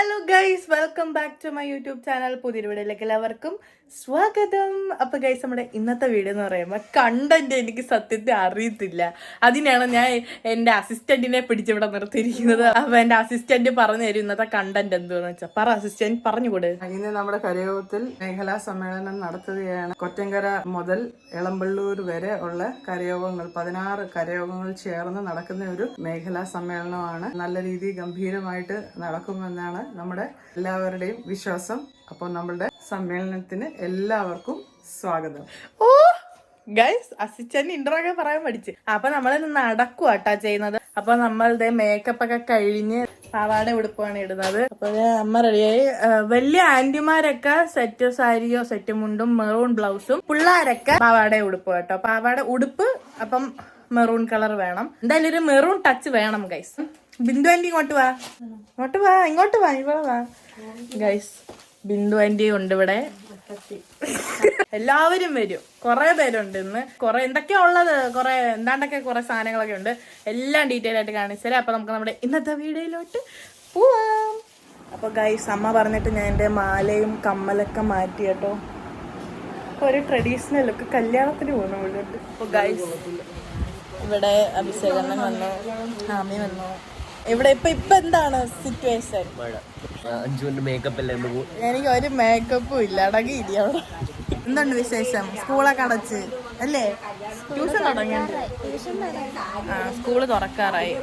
Hello guys, welcome back to my YouTube channel. പുതിയൊരു വീഡിയോയിലേക്ക് എല്ലാവർക്കും സ്വാഗതം. അപ്പൊ ഗൈസ്, നമ്മുടെ ഇന്നത്തെ വീഡിയോ എന്ന് പറയുമ്പോൾ കണ്ടന്റ് എനിക്ക് സത്യത്തെ അറിയത്തില്ല. അതിനാണ് ഞാൻ എൻ്റെ അസിസ്റ്റന്റിനെ പിടിച്ചിവിടെ നിർത്തിയിരിക്കുന്നത്. അപ്പൊ എൻ്റെ അസിസ്റ്റന്റ് പറഞ്ഞു തരും ഇന്നത്തെ കണ്ടന്റ് എന്തുവാന്ന് വെച്ചാൽ. പറ അസിസ്റ്റന്റ്, പറഞ്ഞുകൂടെ. ഇന്ന് നമ്മുടെ കരയോഗത്തിൽ മേഖലാ സമ്മേളനം നടത്തുകയാണ്. കൊറ്റങ്കര മുതൽ എളമ്പള്ളൂർ വരെ ഉള്ള കരയോഗങ്ങൾ 16 കരയോഗങ്ങൾ ചേർന്ന് നടക്കുന്ന ഒരു മേഖലാ സമ്മേളനമാണ്. നല്ല രീതിയിൽ ഗംഭീരമായിട്ട് നടക്കുമെന്നാണ് നമ്മുടെ എല്ലാവരുടെയും വിശ്വാസം. അപ്പോൾ നമ്മളുടെ സമ്മേളനത്തിന് എല്ലാവർക്കും സ്വാഗതം. ഓ ഗൈസ്, അസിസ്റ്റന്റ് ഇൻട്രോ ഒക്കെ പറയാൻ പഠിച്ച്. അപ്പൊ നമ്മൾ നടക്കുവാട്ടാ ചെയ്യുന്നത്. അപ്പൊ നമ്മളുടെ മേക്കപ്പ് ഒക്കെ കഴിഞ്ഞ് പാവാട ഉടുപ്പാണ് ഇടുന്നത്. അപ്പൊ അമ്മ റെഡിയായി. വലിയ ആന്റിമാരൊക്കെ സെറ്റ് സാരിയോ സെറ്റ് മുണ്ടും മെറൂൺ ബ്ലൗസും, പിള്ളേരൊക്കെ പാവാട ഉടുപ്പ് കേട്ടോ. പാവാട ഉടുപ്പ് അപ്പം മെറൂൺ കളർ വേണം. എന്തായാലും ഒരു മെറൂൺ ടച്ച് വേണം ഗൈസ്. ബിന്ദു ആന്റി ഇങ്ങോട്ട് വാ, ഇങ്ങോട്ട് വാ ഇവിടെ വാ ഗൈസ്. ബിന്ദു ആന്റി ഉണ്ട് ഇവിടെ. എല്ലാവരും വരും, കുറെ പേരുണ്ട് ഇന്ന്. കുറെ എന്തൊക്കെയാ ഉള്ളത്, കുറെ എന്താണ്ടൊക്കെ കുറെ സാധനങ്ങളൊക്കെ ഉണ്ട്. എല്ലാം ഡീറ്റെയിൽ ആയിട്ട് കാണിച്ചാലേ. അപ്പൊ നമുക്ക് നമ്മുടെ ഇന്നത്തെ വീഡിയോയിലോട്ട് പോവാം. അപ്പൊ ഗൈസ്, അമ്മ പറഞ്ഞിട്ട് ഞാൻ എൻ്റെ മാലയും കമ്മലൊക്കെ മാറ്റി കേട്ടോ. ഒരു ട്രഡീഷണൽ ലുക്ക്, കല്യാണത്തിന് പോകുന്ന പോലെ. അപ്പൊ ഗൈസ്, ഇവിടെ അഭിഷേകണ്ണൻ വന്നു, ആമി വന്നു. ഇവിടെ ഇപ്പൊ എന്താണ് സിറ്റുവേഷൻ? എനിക്ക് ഒരു മേക്കപ്പും ഇല്ല, അടങ്ങിയില്ല അവിടെ. എന്തുണ്ട് വിശേഷം? സ്കൂളൊക്കെ അടച്ച് അല്ലേ? ട്യൂഷൻ തുടങ്ങിയുണ്ട്. സ്കൂള് തുറക്കാറായി.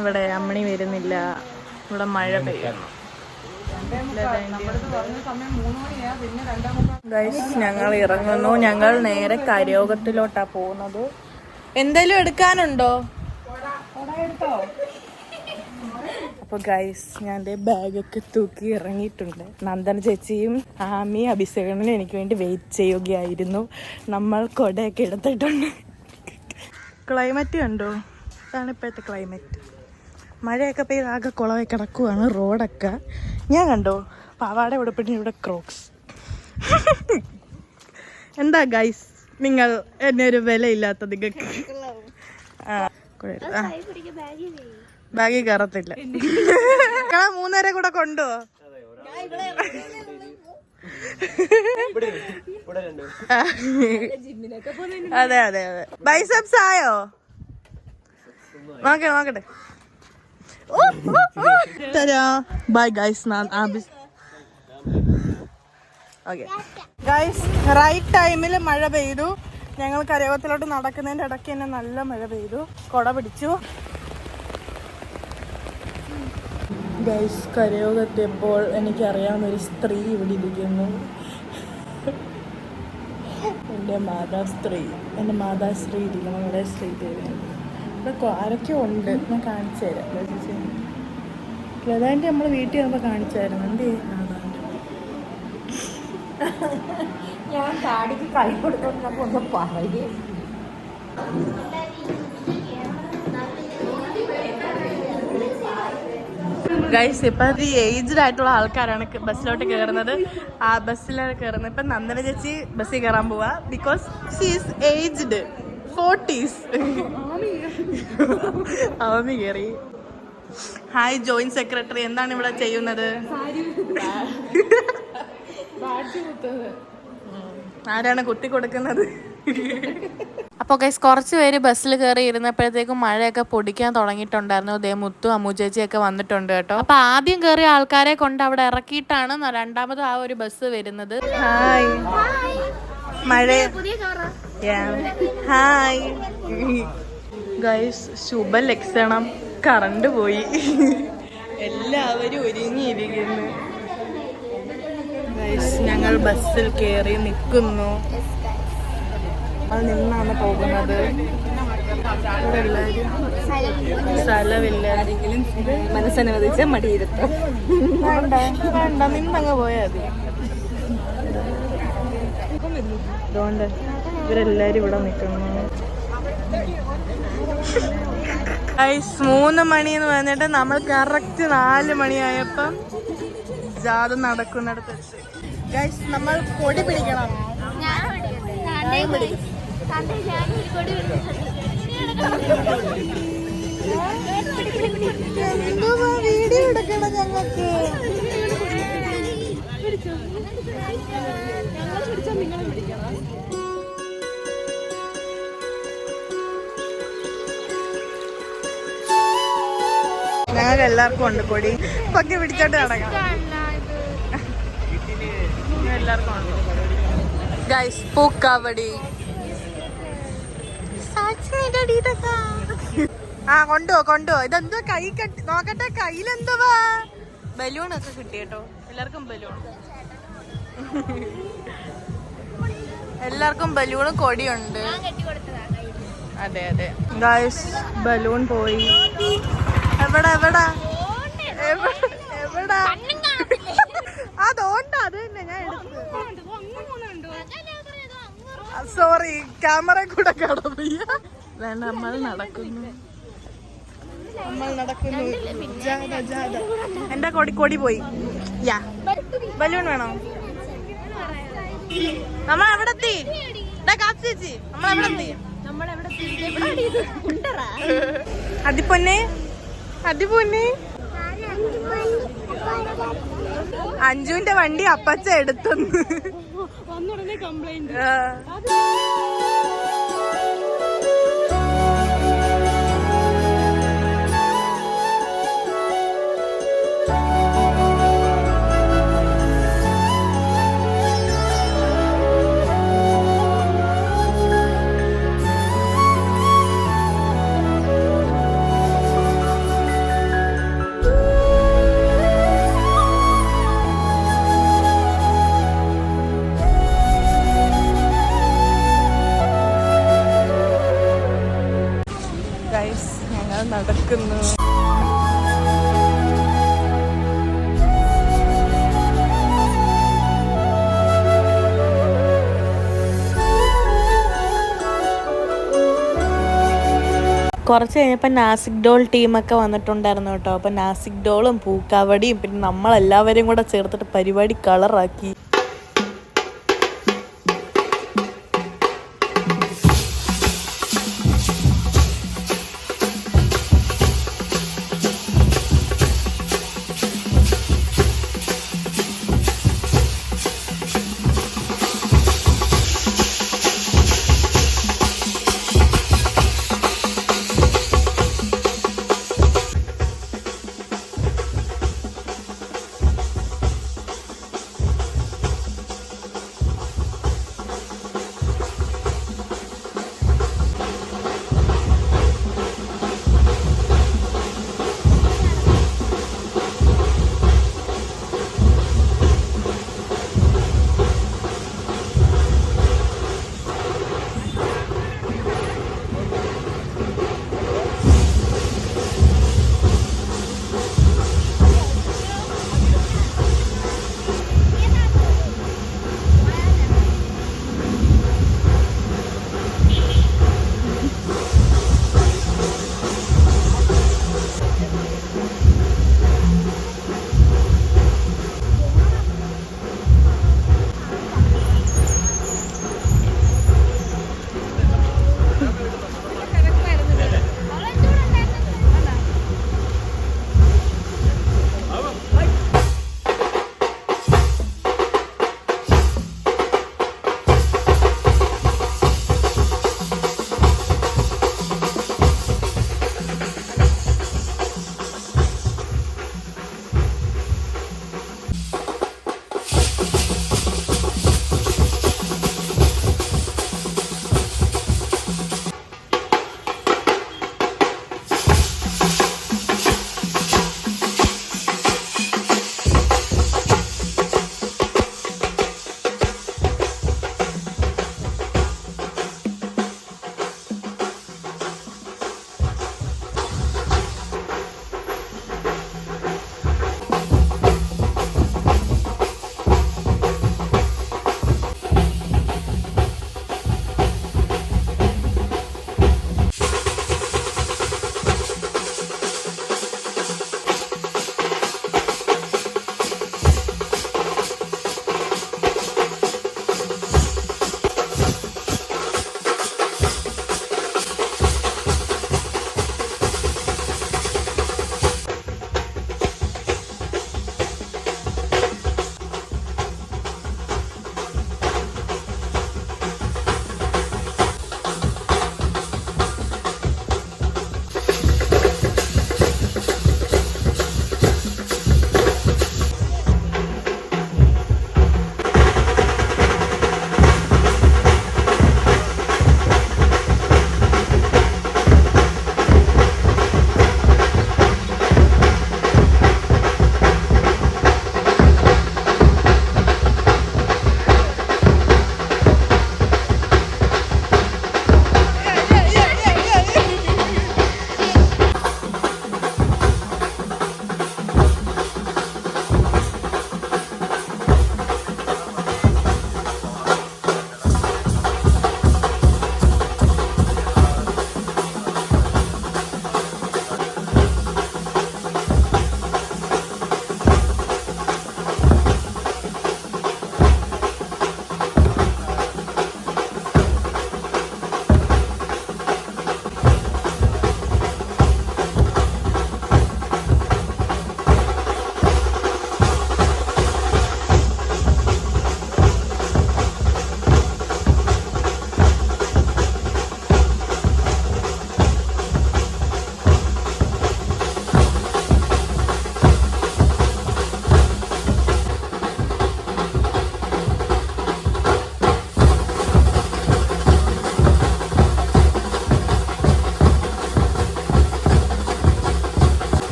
ഇവിടെ അമ്മണി വരുന്നില്ല. ഇവിടെ മഴ പെയ്യും. ഞങ്ങൾ ഇറങ്ങുന്നു. ഞങ്ങൾ നേരെ കരയോഗത്തിലോട്ടാ പോകുന്നത്. എന്തേലും എടുക്കാനുണ്ടോ? അപ്പൊ ഗൈസ്, ഞാൻ എൻ്റെ ബാഗൊക്കെ തൂക്കി ഇറങ്ങിയിട്ടുണ്ട്. നന്ദന ചേച്ചിയും ആമി അഭിഷേകനും എനിക്ക് വേണ്ടി വെയിറ്റ് ചെയ്യുകയായിരുന്നു. നമ്മൾ കൊടയൊക്കെ എടുത്തിട്ടുണ്ട്. ക്ലൈമറ്റ് കണ്ടോ? ഇതാണ് ഇപ്പോഴത്തെ ക്ലൈമറ്റ്. മഴയൊക്കെ പെയ്ത് ആകെ കുളമായി കിടക്കുവാണ് റോഡൊക്കെ. ഞാൻ കണ്ടോ പാവാട ഉടുപ്പിട്ട് ഇവിടെ ക്രോക്സ്. എന്താ ഗൈസ്, നിങ്ങൾ എന്നെ ഒരു വിലയില്ലാത്ത നിങ്ങൾക്ക് ബാഗിൽ കയറത്തില്ല. മൂന്നേരെ കൂടെ കൊണ്ടോ? അതെ അതെ അതെ. ബൈസെപ്സ് ആയോ? നോക്കട്ടെ. Bye guys. Okay guys, right ടൈമിൽ മഴ പെയ്തു. ഞങ്ങൾ കരയോഗത്തിലോട്ട് നടക്കുന്നതിൻ്റെ ഇടയ്ക്ക് തന്നെ നല്ല മഴ പെയ്തു. കുട പിടിച്ചു. ഗൈസ്, കരയോഗത്തെപ്പോൾ എനിക്കറിയാവുന്നൊരു സ്ത്രീ ഇവിടെ ഇരിക്കുന്നു. എൻ്റെ മാതാശ്രീ ഇരിക്കുന്നു. നമ്മുടെ ശ്രീദേവി ഇവിടെ ആരൊക്കെ ഉണ്ട്, ഞാൻ കാണിച്ചു തരാം. ലതാൻ്റെ നമ്മൾ വീട്ടിൽ വന്നപ്പോൾ കാണിച്ചായിരുന്നു. എന്ത് ഞാൻ താടിക്ക് കൈ കൊടുത്തോണ്ടപ്പോ ഒന്ന് പറയേ. ഗൈസ്, ഇപ്പൊ ഈ ഏജ്ഡ് ആയിട്ടുള്ള ആൾക്കാരാണ് ബസ്സിലോട്ട് കയറുന്നത്. ആ ബസ്സിലാണ് കയറുന്നത്. ഇപ്പൊ നന്ദന ചേച്ചി ബസ്സിൽ കയറാൻ പോവാ. Because she is aged 40s. Ami കയറി. ഹായ് ജോയിന്റ് സെക്രട്ടറി, എന്താണ് ഇവിടെ ചെയ്യുന്നത്? ആരാണ് കുത്തി കൊടുക്കുന്നത്? അപ്പോൾ ഗൈസ്, കുറച്ച് പേര് ബസ്സിൽ കയറി ഇരുന്നപ്പോഴത്തേക്കും മഴയൊക്കെ പൊടിക്കാൻ തുടങ്ങിയിട്ടുണ്ടായിരുന്നു. ദേ മുത്തു അമ്മു ചേച്ചിയൊക്കെ വന്നിട്ടുണ്ട് കേട്ടോ. അപ്പൊ ആദ്യം കയറിയ ആൾക്കാരെ കൊണ്ട് അവിടെ ഇറക്കിയിട്ടാണ് രണ്ടാമത് ആ ഒരു ബസ് വരുന്നത്. ഹായ് മഴ. Hi guys, ശുഭലക്ഷണം. കറണ്ട് പോയി. എല്ലാവരും ഒരുങ്ങിയിരിക്കുന്നു. ഗൈസ്, ഞങ്ങൾ ബസ്സിൽ കയറി നിൽക്കുന്നു. അത് നിന്നാണ് പോകുന്നത്. ഇവിടെ എല്ലാവരും സ്ഥലമില്ല. മനസ്സനുവദിച്ച മടിയിരുത്തം വേണ്ട, നിന്നങ്ങ് പോയാൽ മതി. അതുകൊണ്ട് ഇവരെല്ലാരും ഇവിടെ നിൽക്കുന്നു. 3 മണി എന്ന് പറഞ്ഞിട്ട് നമ്മൾ കറക്റ്റ് 4 മണിയായപ്പം ജാഥ നടക്കുന്നിടത്ത് ഗൈസ്, നമ്മൾ കൊടി പിടിക്കണം. വീഡിയോ എടുക്കണം ഞങ്ങൾക്ക്. ഞങ്ങൾക്ക് എല്ലാവർക്കും ഉണ്ട് കൊടി. പൊക്കി പിടിച്ചോട്ട് നടക്കാം. എല്ലാവർക്കും ഉണ്ട് ഗൈസ് പൂക്കാവടി. ആ കൊണ്ടുപോ. ഇതെന്തോ കൈ കെട്ടി നോക്കട്ടെ. കയ്യിലെന്തുവാ? ബലൂണൊക്കെ കിട്ടി കേട്ടോ. എല്ലാവർക്കും ബലൂൺ. എല്ലാവർക്കും ബലൂണും കൊടിയുണ്ട്. അതെ ഗൈസ് ബലൂൺ പോയി. എവിടാ അതോണ്ട അത് തന്നെ ഞാൻ എടുത്തു. സോറി ക്യാമറ കൂടെ കടന്നില്ല. നമ്മൾ നടക്കുന്നു. എന്റെ കൊടി പോയി. യാ ബലൂൺ വേണോ? നമ്മൾ എവിടെ എത്തി? ചേച്ചി നമ്മളെവിടെ എത്തി? അതിപ്പൊന്നെ അഞ്ജുവിന്റെ വണ്ടി അപ്പച്ച എടുത്തെന്ന്. ഞങ്ങൾ നടക്കുന്നു. കുറച്ച് കഴിഞ്ഞപ്പോൾ നാസിക് ഡോൾ ടീമൊക്കെ വന്നിട്ടുണ്ടായിരുന്നു കേട്ടോ. അപ്പം നാസിക് ഡോളും പൂക്കാവടിയും പിന്നെ നമ്മളെല്ലാവരും കൂടെ ചേർത്തിട്ട് പരിപാടി കളറാക്കി.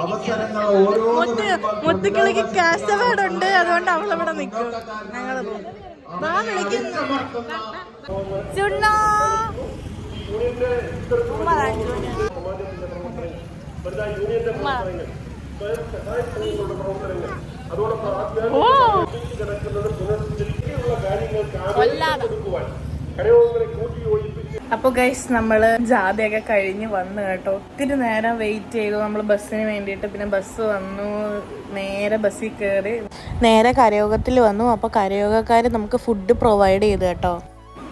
അവസരങ്ങൾ ഓരോന്നും മുത്തുക്കിളിക്ക് ക്യാഷ് അവാർഡ് ഉണ്ട്, അതുകൊണ്ട് അവളവിടെ നിൽക്കും. ഞങ്ങള് വിളിക്കുന്നു ചുണ്ണോ. അപ്പൊ ഗൈസ് നമ്മള് ജാഥയൊക്കെ കഴിഞ്ഞ് വന്നു കേട്ടോ. ഒത്തിരി നേരം വെയിറ്റ് ചെയ്തു നമ്മൾ ബസ്സിന് വേണ്ടിയിട്ട്. പിന്നെ ബസ് വന്നു, നേരെ ബസ്സിൽ കയറി നേരെ കരയോഗത്തിൽ വന്നു. അപ്പോൾ കരയോഗക്കാർ നമുക്ക് ഫുഡ് പ്രൊവൈഡ് ചെയ്തു കേട്ടോ.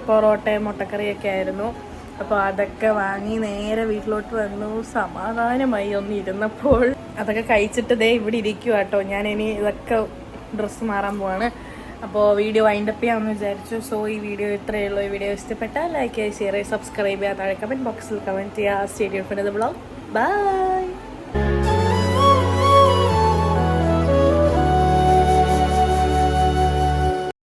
പൊറോട്ടയും മുട്ടക്കറിയൊക്കെ ആയിരുന്നു. അപ്പോൾ അതൊക്കെ വാങ്ങി നേരെ വീട്ടിലോട്ട് വന്നു. സമാധാനമായി ഒന്ന് ഇരുന്നപ്പോൾ. അതൊക്കെ കഴിച്ചിട്ട് ദേ ഇവിടെ ഇരിക്കുക കേട്ടോ. ഞാൻ ഇനി ഇതൊക്കെ ഡ്രസ്സ് മാറാൻ പോവാണ്. അപ്പോൾ വീഡിയോ വൈൻഡപ്പ് ചെയ്യാമെന്ന് വിചാരിച്ചു. സോ ഈ വീഡിയോ ഇത്രയേ ഉള്ളൂ. ഈ വീഡിയോ ഇഷ്ടപ്പെട്ടാൽ ലൈക്ക് ചെയ്യുക, ഷെയർ ചെയ്യുക, സബ്സ്ക്രൈബ് ചെയ്യുക, താഴെ കമൻറ്റ് ബോക്സിൽ കമൻറ്റ് ചെയ്യുക. Stay tuned for the vlog. By.